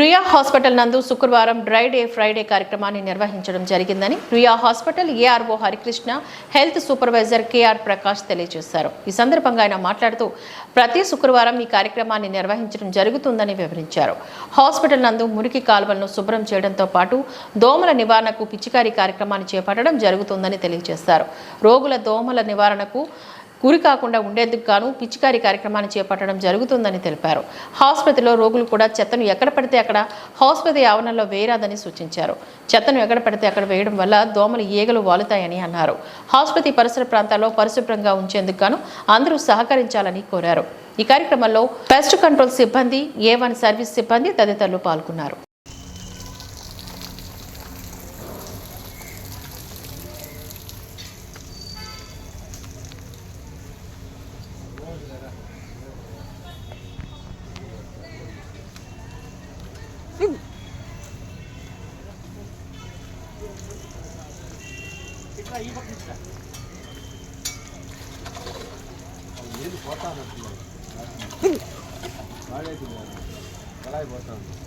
Priya hospital నందు శుక్రవారం dry day Friday కార్యక్రమాన్ని నిర్వహించడం జరిగిందని Priya hospital ARO Harikrishna health supervisor KR Prakash తెలియజేశారు. ఈ సందర్భంగా ఆయన మాట్లాడుతూ ప్రతి శుక్రవారం ఈ కార్యక్రమాన్ని నిర్వహించడం జరుగుతుందని వివరించారు. హాస్పిటల్ నందు మురికి కాలువలను శుభ్రం చేయడంతో పాటు దోమల నివారణకు పిచికారీ కార్యక్రమాన్ని చేపట్టడం జరుగుతుందని తెలియజేశారు. రోగుల దోమల నివారణకు గురి కాకుండా ఉండేందుకు గాను పిచికారీ కార్యక్రమాన్ని చేపట్టడం జరుగుతుందని తెలిపారు. ఆసుపత్రిలో రోగులు కూడా చెత్తను ఎక్కడ పడితే అక్కడ ఆసుపత్రి ఆవరణలో వేయరాదని సూచించారు. చెత్తను ఎక్కడ పడితే అక్కడ వేయడం వల్ల దోమలు ఈగలు వాలుతాయని అన్నారు. ఆసుపత్రి పరిసర ప్రాంతాల్లో పరిశుభ్రంగా ఉంచేందుకు గాను అందరూ సహకరించాలని కోరారు. ఈ కార్యక్రమంలో పెస్ట్ కంట్రోల్ సిబ్బంది, A1 సర్వీస్ సిబ్బంది తదితరులు పాల్గొన్నారు. పోతాను